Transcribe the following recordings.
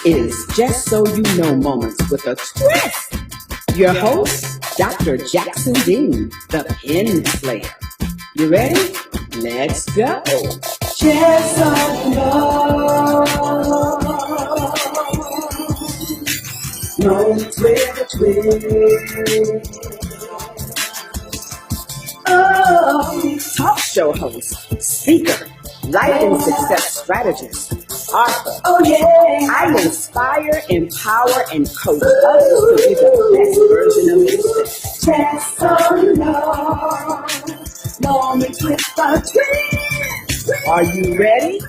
is Just So You Know Moments with a Twist. Your host, Dr. Jackson Dean, the Pen Slayer. You ready? Let's go. Just so you know. Moments with a twist. Oh, talk show host, speaker, life and success strategist, author. Oh yeah, I inspire, empower, and coach others to be the best version of themselves. Just so you know, moments with a twist. Are you ready?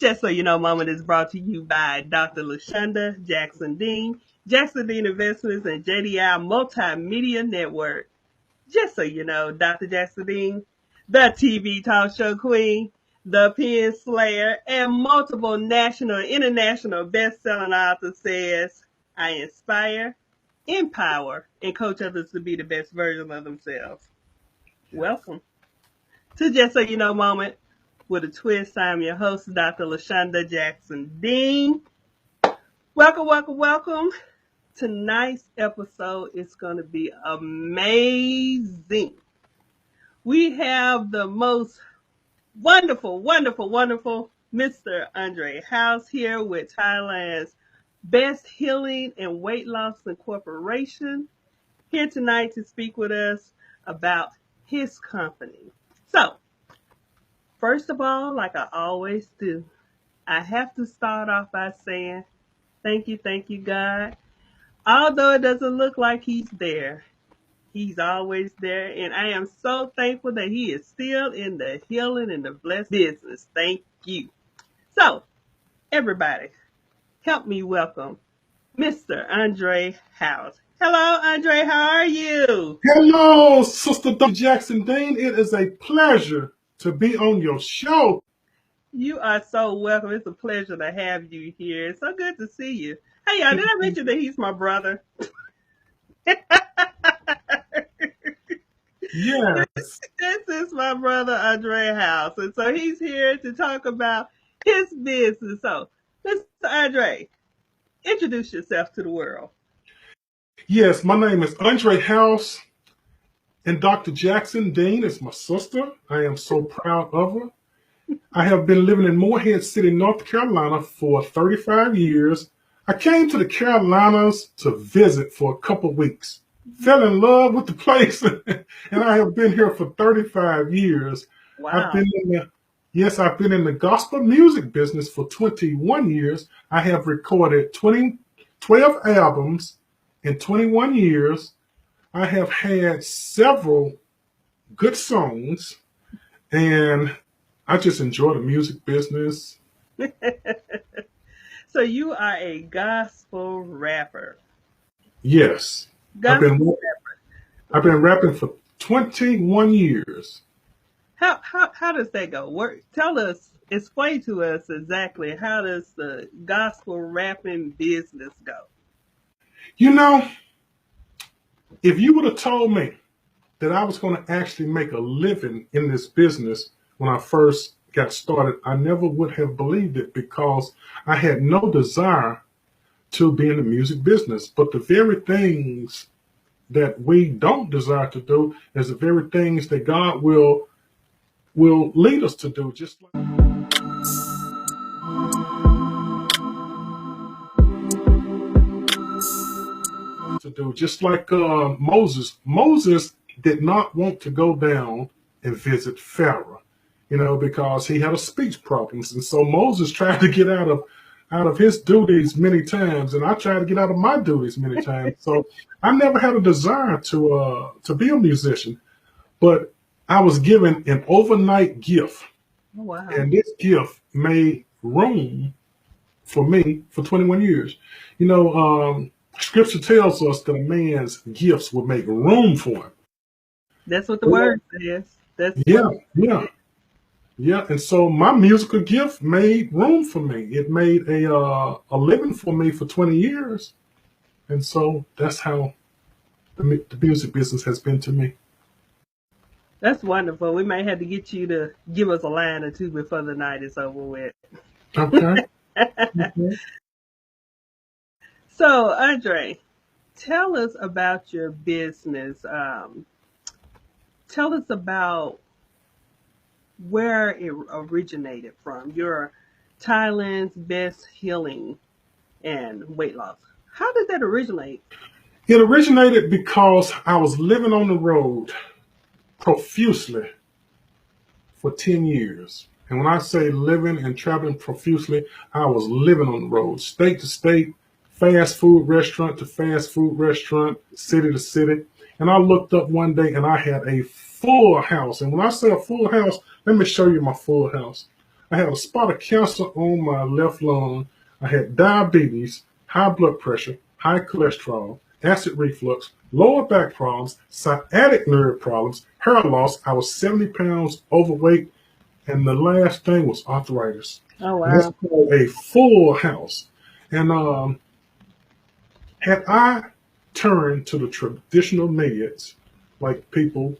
Just So You Know Moment is brought to you by Dr. LaShonda, Jackson Dean, Jackson Dean Investments, and JDI Multimedia Network. Just so you know, Dr. Jackson Dean, the TV talk show queen, the Pen Slayer, and multiple national and international best-selling author says, I inspire, empower, and coach others to be the best version of themselves. Welcome to Just So You Know Moment with a twist. I'm your host, Dr. LaShonda Jackson Dean. Welcome, welcome, welcome. Tonight's episode is going to be amazing. We have the most wonderful, wonderful, wonderful Mr. Undra House here with Thailand's best healing and weight loss incorporation, here tonight to speak with us about his company. So, first of all, like I always do, I have to start off by saying, thank you, God. Although it doesn't look like he's there, he's always there. And I am so thankful that he is still in the healing and the blessed business. Thank you. So, everybody, help me welcome Mr. Undra House. Hello, Undra. How are you? Hello, Sister Dr. Jackson Dean. It is a pleasure to be on your show. You are so welcome. It's a pleasure to have you here. It's so good to see you. Hey, y'all, did I mention that he's my brother? Yes. This is my brother, Undra House. And so he's here to talk about his business. So, Mr. Undra, introduce yourself to the world. Yes, my name is Undra House, and Dr. Jackson Dean is my sister. I am so proud of her. I have been living in Morehead City, North Carolina for 35 years. I came to the Carolinas to visit for a couple of weeks. Fell in love with the place, and I have been here for 35 years. Wow. I've been in the gospel music business for 21 years. I have recorded 12 albums in 21 years. I have had several good songs, and I just enjoy the music business. So you are a gospel rapper. Yes. Gospel I've been rapping for 21 years. How does that go? Tell us, explain to us exactly how does the gospel rapping business go? You know, if you would have told me that I was going to actually make a living in this business when I first got started, I never would have believed it because I had no desire to be in the music business. But the very things that we don't desire to do is the very things that God will lead us to do. Just like Moses. Moses did not want to go down and visit Pharaoh, because he had a speech problems, and so Moses tried to get out of his duties many times, and I tried to get out of my duties many times. So I never had a desire to be a musician, but I was given an overnight gift. Oh, wow. And this gift made room for me for 21 years. Scripture tells us that a man's gifts will make room for him. That's what the word says. Yeah. And so my musical gift made room for me. It made a living for me for 20 years. And so that's how the music business has been to me. That's wonderful. We may have to get you to give us a line or two before the night is over with. Okay. Okay. So, Andre, tell us about your business. Tell us about where it originated from. Your Thailand's best healing and weight loss. How did that originate? It originated because I was living on the road profusely for 10 years. And when I say living and traveling profusely, I was living on the road, state to state, fast food restaurant to fast food restaurant, city to city. And I looked up one day and I had a full house. And when I say a full house, let me show you my full house. I had a spot of cancer on my left lung. I had diabetes, high blood pressure, high cholesterol, acid reflux, lower back problems, sciatic nerve problems, hair loss. I was 70 pounds overweight. And the last thing was arthritis. Oh, And that's wow. called a full house. And had I turned to the traditional meds like people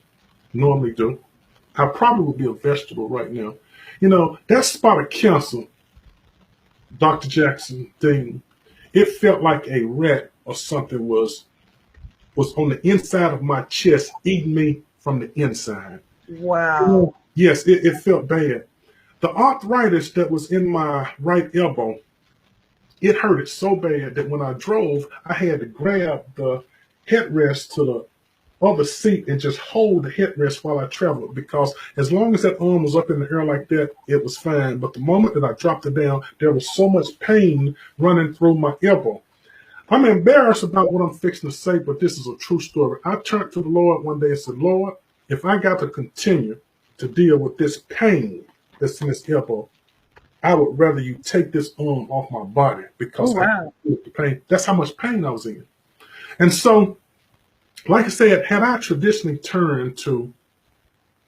normally do, I probably would be a vegetable right now. You know, that spot of cancer, Dr. Jackson Dean, it felt like a rat or something was on the inside of my chest, eating me from the inside. Wow. Yes, it felt bad. The arthritis that was in my right elbow, it hurted so bad that when I drove, I had to grab the headrest to the other seat and just hold the headrest while I traveled, because as long as that arm was up in the air like that, it was fine. But the moment that I dropped it down, there was so much pain running through my elbow. I'm embarrassed about what I'm fixing to say, but this is a true story. I turned to the Lord one day and said, Lord, if I got to continue to deal with this pain that's in this elbow, I would rather you take this arm off my body, Oh, because I wow. can't deal with the pain. That's how much pain I was in. And so, like I said, had I traditionally turned to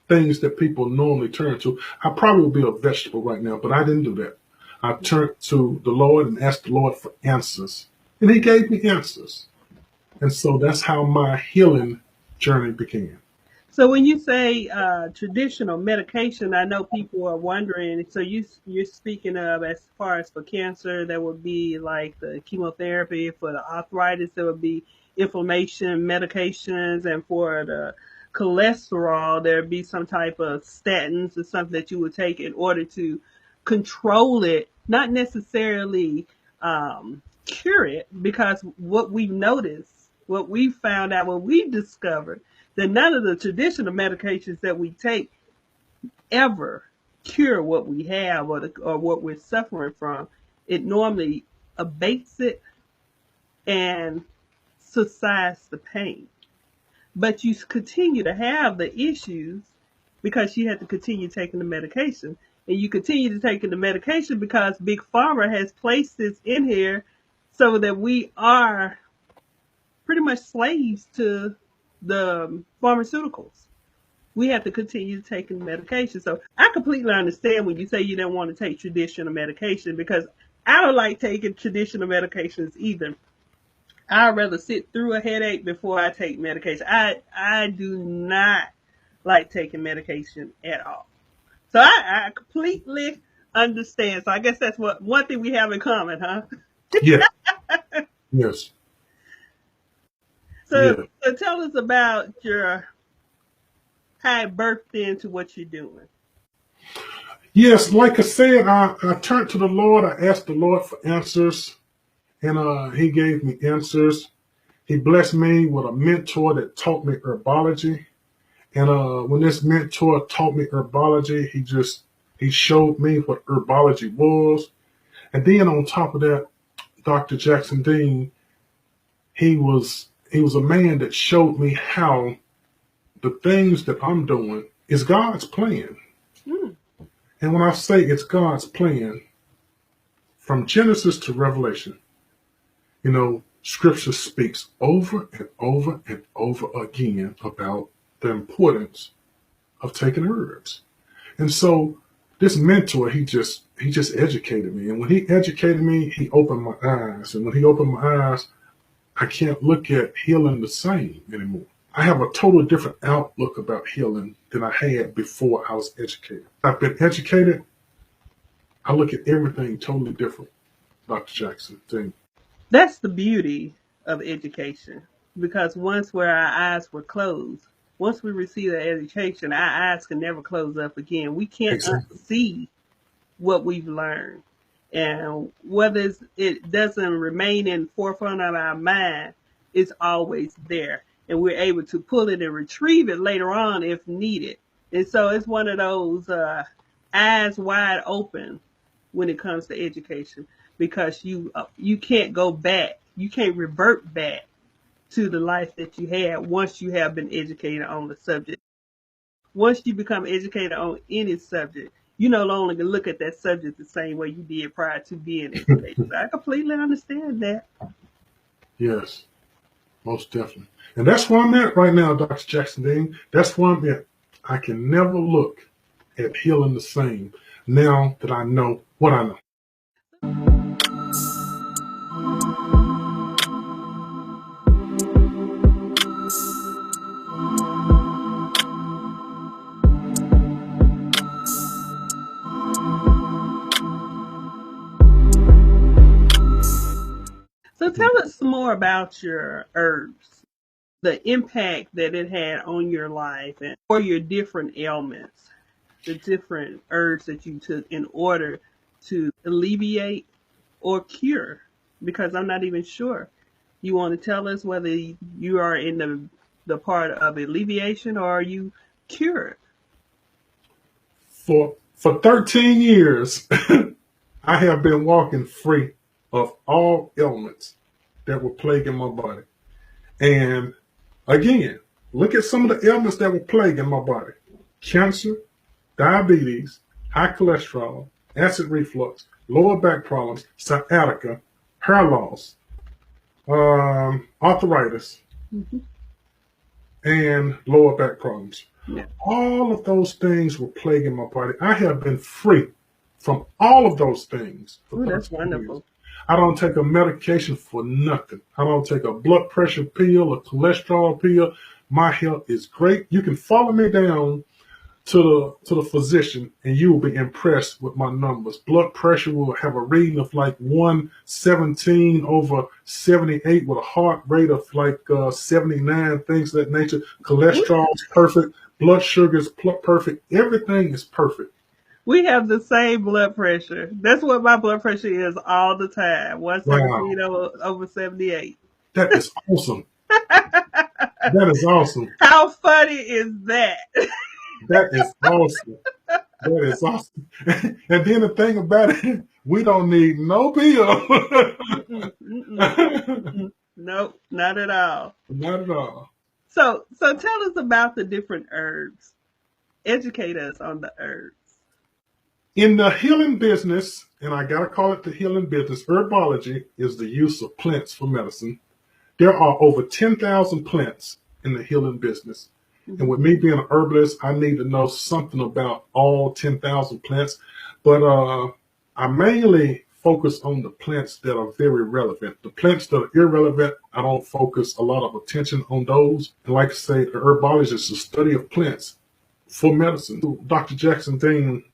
things that people normally turn to, I probably would be a vegetable right now, but I didn't do that. I turned to the Lord and asked the Lord for answers, and He gave me answers. And so that's how my healing journey began. So when you say traditional medication, I know people are wondering. So you're speaking of, as far as for cancer, that would be like the chemotherapy. For the arthritis, there would be inflammation medications, and for the cholesterol, there'd be some type of statins or something that you would take in order to control it, not necessarily cure it, because what we've noticed, what we found out, what we discovered, that none of the traditional medications that we take ever cure what we have, or what we're suffering from. It normally abates it and subsides the pain. But you continue to have the issues because you have to continue taking the medication. And you continue to take the medication because Big Pharma has placed this in here so that we are pretty much slaves to the pharmaceuticals. We have to continue taking medication. So I completely understand when you say you don't want to take traditional medication, because I don't like taking traditional medications either. I'd rather sit through a headache before I take medication. I do not like taking medication at all. So I completely understand. So I guess that's what one thing we have in common, huh? Yes, yes, So, yes. so tell us about your how it birthed into what you're doing. Yes, like I said, I turned to the Lord. I asked the Lord for answers, and He gave me answers. He blessed me with a mentor that taught me herbology. And when this mentor taught me herbology, he showed me what herbology was. And then on top of that, Dr. Jackson Dean, he was a man that showed me how the things that I'm doing is God's plan. Hmm. And when I say it's God's plan, from Genesis to Revelation, Scripture speaks over and over and over again about the importance of taking herbs. And so this mentor, he just educated me. And when he educated me, he opened my eyes. And when he opened my eyes, I can't look at healing the same anymore. I have a totally different outlook about healing than I had before I was educated. I've been educated. I look at everything totally different, Dr. Jackson. That's the beauty of education, because once where our eyes were closed, once we receive the education, our eyes can never close up again. We can't Exactly. unsee what we've learned. And whether it doesn't remain in the forefront of our mind, it's always there. And we're able to pull it and retrieve it later on if needed. And so it's one of those eyes wide open when it comes to education, because you can't go back. You can't revert back to the life that you had once you have been educated on the subject. Once you become educated on any subject, you no longer look at that subject the same way you did prior to being educated. So I completely understand that. Yes, most definitely. And that's where I'm at right now, Dr. Jackson Dean. That's where I'm at. I can never look at healing the same now that I know what I know. So tell us more about your herbs, the impact that it had on your life and or your different ailments, the different herbs that you took in order to alleviate or cure. Because I'm not even sure. You want to tell us whether you are in the part of alleviation or are you cured? For 13 years, I have been walking free of all ailments that were plaguing my body. And again, look at some of the ailments that were plaguing my body: cancer, diabetes, high cholesterol, acid reflux, lower back problems, sciatica, hair loss, arthritis, Mm-hmm. and lower back problems. Yeah. All of those things were plaguing my body. I have been free from all of those things for Ooh, that's 13 years. wonderful. I don't take a medication for nothing. I don't take a blood pressure pill, a cholesterol pill. My health is great. You can follow me down to the physician and you will be impressed with my numbers. Blood pressure will have a reading of like 117 over 78 with a heart rate of like 79, things of that nature. Cholesterol is perfect. Blood sugar is perfect. Everything is perfect. We have the same blood pressure. That's what my blood pressure is all the time. Wow. 117 over 78. That is awesome. That is awesome. How funny is that? That is awesome. That is awesome. And then the thing about it, we don't need no pill. Mm-mm, mm-mm, mm-mm. Nope, not at all. Not at all. So tell us about the different herbs. Educate us on the herbs. In the healing business, and I got to call it the healing business, herbology is the use of plants for medicine. There are over 10,000 plants in the healing business. And Mm-hmm. with me being an herbalist, I need to know something about all 10,000 plants. But I mainly focus on the plants that are very relevant. The plants that are irrelevant, I don't focus a lot of attention on those. And like I say, the herbologist is the study of plants for medicine. Dr. Jackson Dean,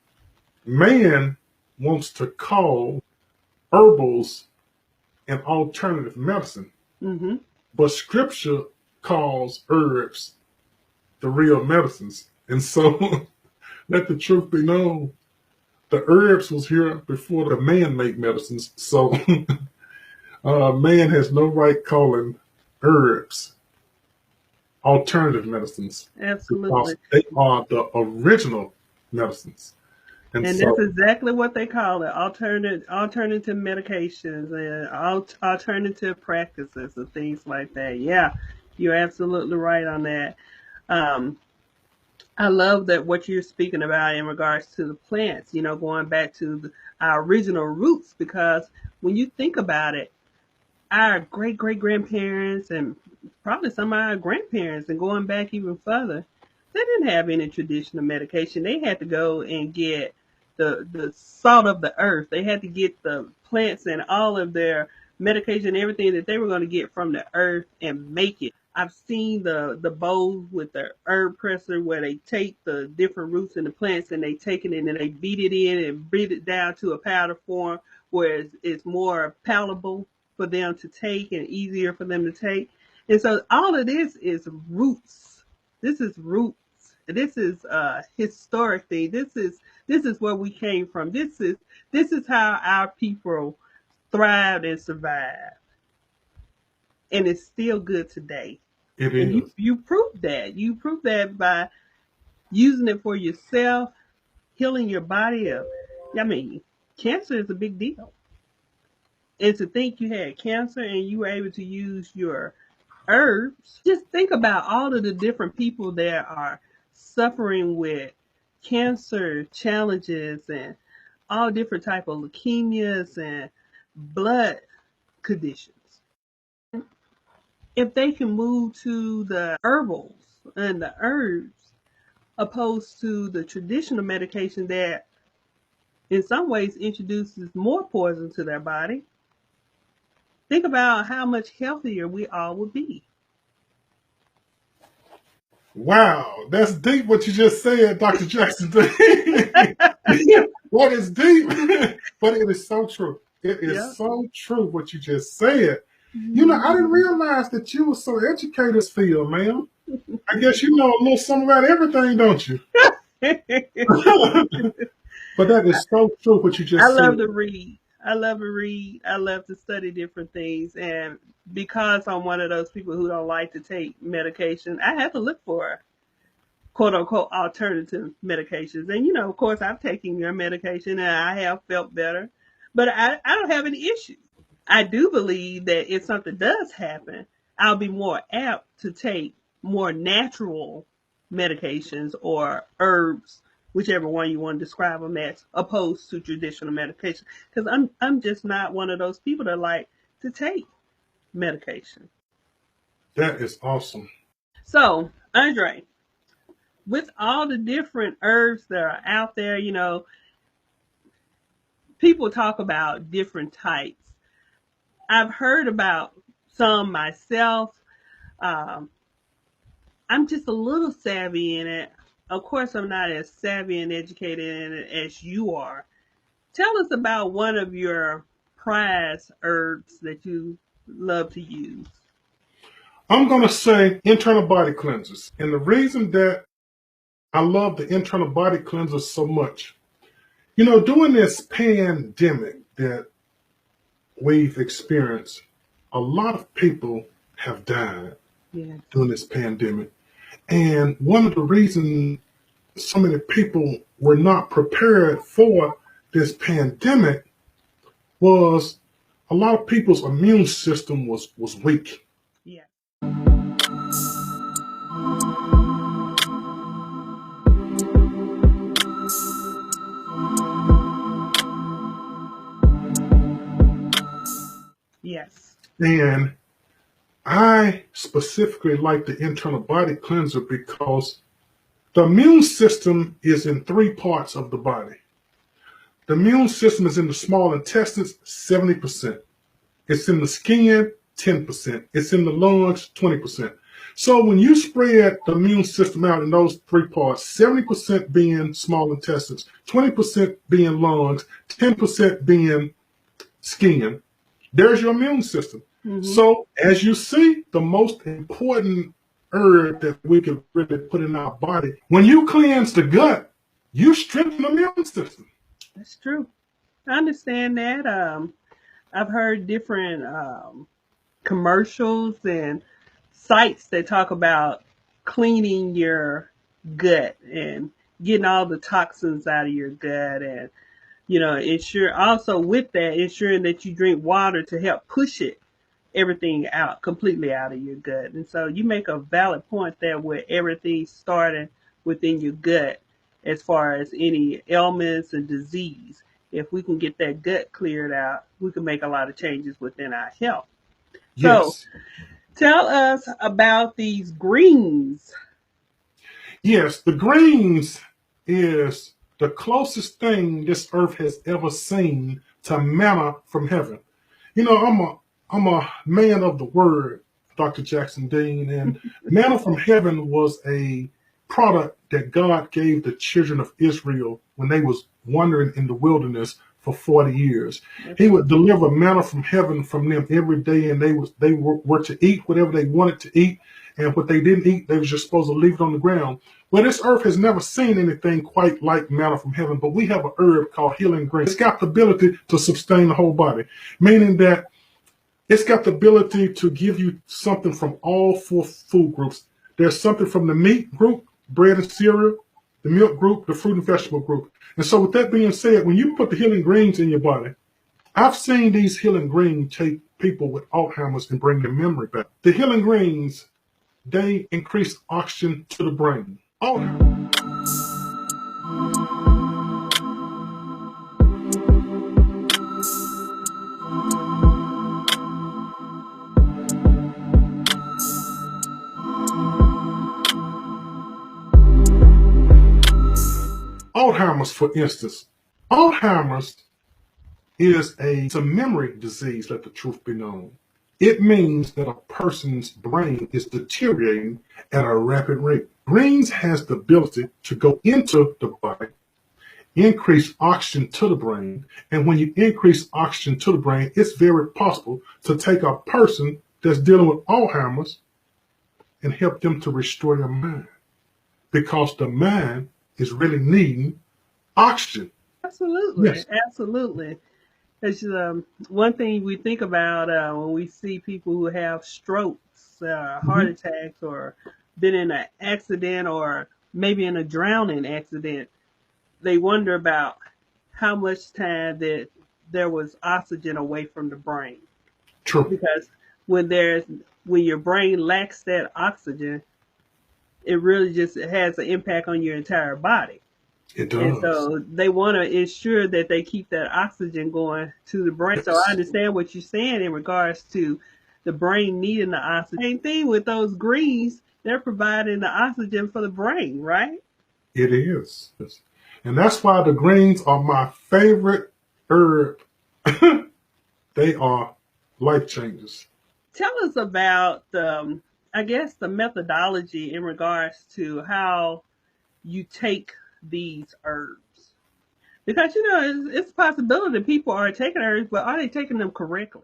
man wants to call herbals an alternative medicine, Mm-hmm. but scripture calls herbs the real medicines. And so let the truth be known, the herbs was here before the man-made medicines. So man has no right calling herbs alternative medicines because Absolutely. they are the original medicines. And And that's so exactly what they call it, alternative medications and alternative practices and things like that. Yeah, you're absolutely right on that. Um, I love that what you're speaking about in regards to the plants, going back to our original roots, because when you think about it, our great great grandparents and probably some of our grandparents and going back even further, they didn't have any traditional medication. They had to go and get the salt of the earth. They had to get the plants and all of their medication, everything that they were going to get from the earth and make it. I've seen the bowls with the herb presser where they take the different roots and the plants and they take it and then they beat it in and beat it down to a powder form where it's more palatable for them to take and easier for them to take. And so all of this is roots. This is roots. This is a historic thing. This is where we came from. This is how our people thrived and survived. And it's still good today. It And is. you proved that. You proved that by using it for yourself, healing your body up. I mean, cancer is a big deal. And to think you had cancer and you were able to use your herbs, just think about all of the different people that are suffering with cancer challenges and all different type of leukemias and blood conditions. If they can move to the herbals and the herbs opposed to the traditional medication that in some ways introduces more poison to their body, think about how much healthier we all would be. Wow, that's deep what you just said, Dr. Jackson. That is deep, but it is so true. It is Yeah. so true what you just said. You know, I didn't realize that you were so educated in this field, man. I guess you know a little something about everything, don't you? But that is so true what you I just said. love to read. I love to read. I love to study different things. And because I'm one of those people who don't like to take medication, I have to look for quote unquote alternative medications. And, of course, I've taken your medication and I have felt better, but I don't have any issues. I do believe that if something does happen, I'll be more apt to take more natural medications or herbs, whichever one you want to describe them as, opposed to traditional medication. Because I'm just not one of those people that like to take medication. That is awesome. So, Andre, with all the different herbs that are out there, people talk about different types. I've heard about some myself. Um, I'm just a little savvy in it. Of course, I'm not as savvy and educated in it as you are. Tell us about one of your prized herbs that you love to use. I'm going to say internal body cleansers. And the reason that I love the internal body cleansers so much, during this pandemic that we've experienced, a lot of people have died during this pandemic. And one of the reasons so many people were not prepared for this pandemic was a lot of people's immune system was weak. Yeah. Yes. And I specifically like the internal body cleanser because the immune system is in three parts of the body. The immune system is in the small intestines, 70%. It's in the skin, 10%. It's in the lungs, 20%. So when you spread the immune system out in those three parts, 70% being small intestines, 20% being lungs, 10% being skin, there's your immune system. Mm-hmm. So as you see, the most important herb that we can really put in our body, when you cleanse the gut, you strengthen the immune system. That's true. I understand that. I've heard different commercials and sites that talk about cleaning your gut and getting all the toxins out of your gut, and also with that, ensuring that you drink water to help push everything out completely out of your gut. And so you make a valid point there with everything starting within your gut as far as any ailments and disease. If we can get that gut cleared out, we can make a lot of changes within our health. Yes. So tell us about these greens. Yes, the greens is the closest thing this earth has ever seen to manna from heaven. I'm a I'm a man of the word, Dr. Jackson Dean, and manna from heaven was a product that God gave the children of Israel when they was wandering in the wilderness for 40 years. He would deliver manna from heaven from them every day, and they were to eat whatever they wanted to eat, and what they didn't eat, they was just supposed to leave it on the ground. Well, this earth has never seen anything quite like manna from heaven, but we have a herb called healing grain. It's got the ability to sustain the whole body, meaning that it's got the ability to give you something from all four food groups. There's something from the meat group, bread and cereal, the milk group, the fruit and vegetable group. And so with that being said, when you put the healing greens in your body, I've seen these healing greens take people with Alzheimer's and bring their memory back. The healing greens, they increase oxygen to the brain. Alzheimer's, for instance. Alzheimer's is a memory disease, let the truth be known. It means that a person's brain is deteriorating at a rapid rate. Greens has the ability to go into the body, increase oxygen to the brain, and when you increase oxygen to the brain, it's very possible to take a person that's dealing with Alzheimer's and help them to restore their mind, because the mind is really needing oxygen. Absolutely, Yes. absolutely. It's one thing we think about when we see people who have strokes, heart attacks, or been in an accident, or maybe in a drowning accident. They wonder about how much time that there was oxygen away from the brain, True. because when your brain lacks that oxygen, it really just has an impact on your entire body. It And does. so they want to ensure that they keep that oxygen going to the brain. So I Yes. understand what you're saying in regards to the brain needing the oxygen. Same thing with those greens, they're providing the oxygen for the brain, right? It is. And that's why the greens are my favorite herb. They are life changers. Tell us about I guess, the methodology in regards to how you take these herbs. Because, it's a possibility people are taking herbs, but are they taking them correctly?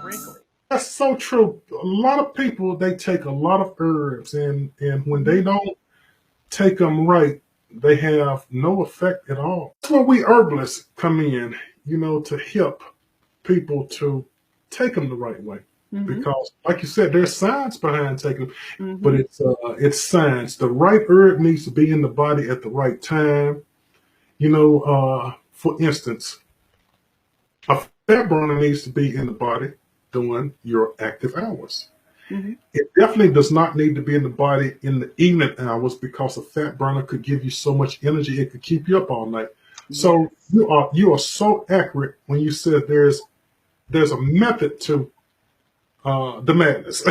Correctly. That's so true. A lot of people, they take a lot of herbs, and when they don't take them right, they have no effect at all. That's where we herbalists come in, to help people to take them the right way. Because, like you said, there's science behind taking them, but it's science. The right herb needs to be in the body at the right time. For instance, a fat burner needs to be in the body during your active hours. It definitely does not need to be in the body in the evening hours, because a fat burner could give you so much energy it could keep you up all night. So you are so accurate when you said there's a method to the madness.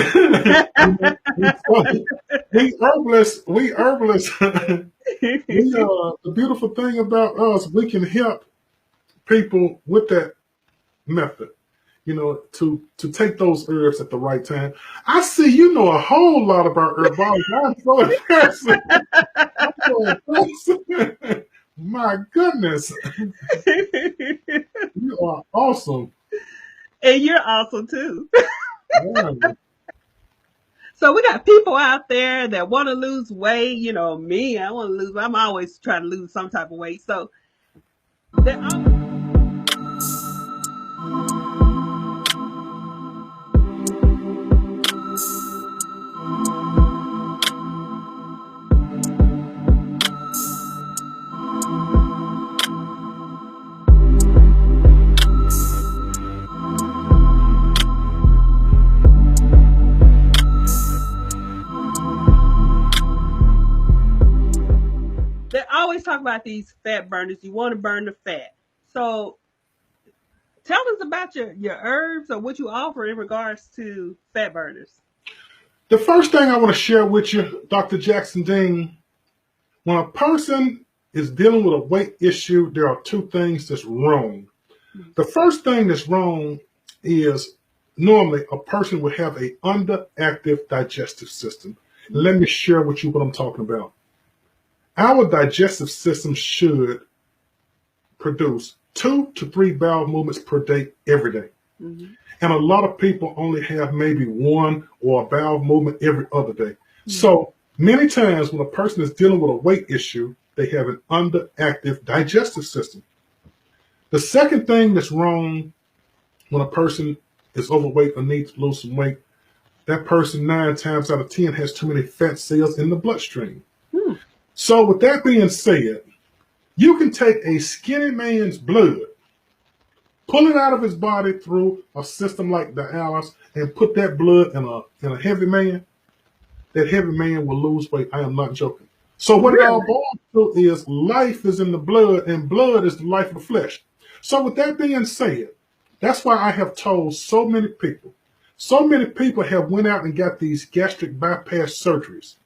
We herbalists, the beautiful thing about us, we can help people with that method, to take those herbs at the right time. I see you know a whole lot about herbology. I'm so impressed. I'm so impressed. My goodness, you are awesome. And you're awesome too. Yeah. So we got people out there that want to lose weight. Me, I want to lose. I'm always trying to lose some type of weight. So they're always talk about these fat burners. You want to burn the fat. So tell us about your herbs or what you offer in regards to fat burners. The first thing I want to share with you, Dr. Jackson Dean, when a person is dealing with a weight issue, there are two things that's wrong. The first thing that's wrong is normally a person will have an underactive digestive system. Let me share with you what I'm talking about. Our digestive system should produce 2 to 3 bowel movements per day every day. And a lot of people only have maybe one or a bowel movement every other day. So many times when a person is dealing with a weight issue, they have an underactive digestive system. The second thing that's wrong when a person is overweight or needs to lose some weight, that person 9 times out of 10 has too many fat cells in the bloodstream. So with that being said, you can take a skinny man's blood, pull it out of his body through a system like dialysis, and put that blood in a heavy man. That heavy man will lose weight. I am not joking. So what it all boils to is life is in the blood, and blood is the life of the flesh. So with that being said, that's why I have told so many people have went out and got these gastric bypass surgeries.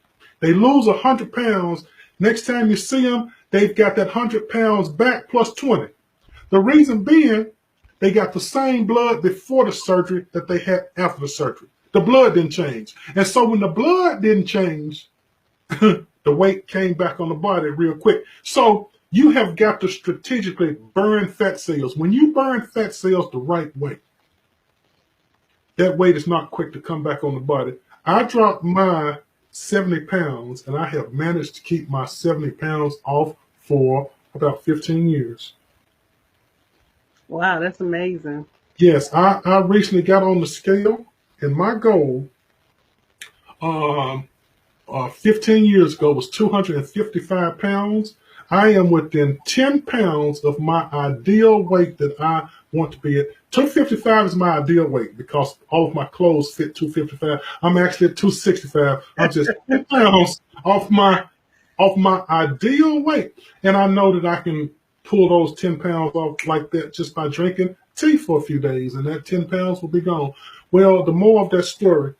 They lose 100 pounds. Next time you see them, they've got that 100 pounds back plus 20. The reason being, they got the same blood before the surgery that they had after the surgery. The blood didn't change. And so when the blood didn't change, the weight came back on the body real quick. So you have got to strategically burn fat cells. When you burn fat cells the right way, that weight is not quick to come back on the body. I dropped my 70 pounds, and I have managed to keep my 70 pounds off for about 15 years. Wow, that's amazing. Yes, I recently got on the scale, and my goal 15 years ago was 255 pounds. I am within 10 pounds of my ideal weight that I want to be at. 255 is my ideal weight because all of my clothes fit 255. I'm actually at 265. I'm just 10 pounds off my ideal weight. And I know that I can pull those 10 pounds off like that just by drinking tea for a few days, and that 10 pounds will be gone. Well, the more of that story,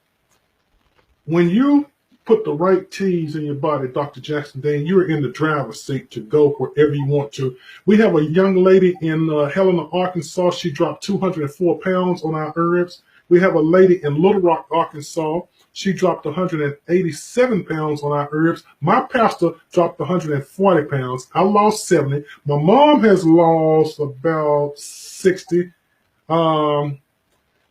when you put the right teas in your body, Dr. Jackson Dean, you're in the driver's seat to go wherever you want to. We have a young lady in Helena, Arkansas. She dropped 204 pounds on our herbs. We have a lady in Little Rock, Arkansas. She dropped 187 pounds on our herbs. My pastor dropped 140 pounds. I lost 70. My mom has lost about 60. And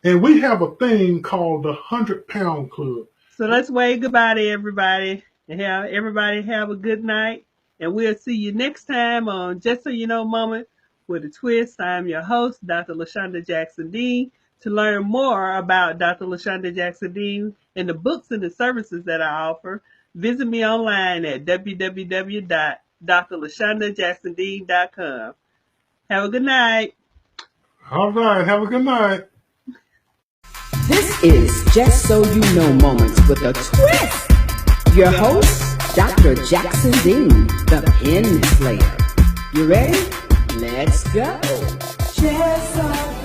we have a thing called the 100-pound club. So let's wave goodbye to everybody and everybody have a good night. And we'll see you next time on Just So You Know Moment with a Twist. I'm your host, Dr. LaShonda Jackson Dean. To learn more about Dr. LaShonda Jackson Dean and the books and the services that I offer, visit me online at www.drlashondajacksondean.com. Have a good night. All right. Have a good night. This is Just So You Know Moments with a Twist. Your host, Dr. Jackson Dean, the Pen Slayer. You ready? Let's go. Just so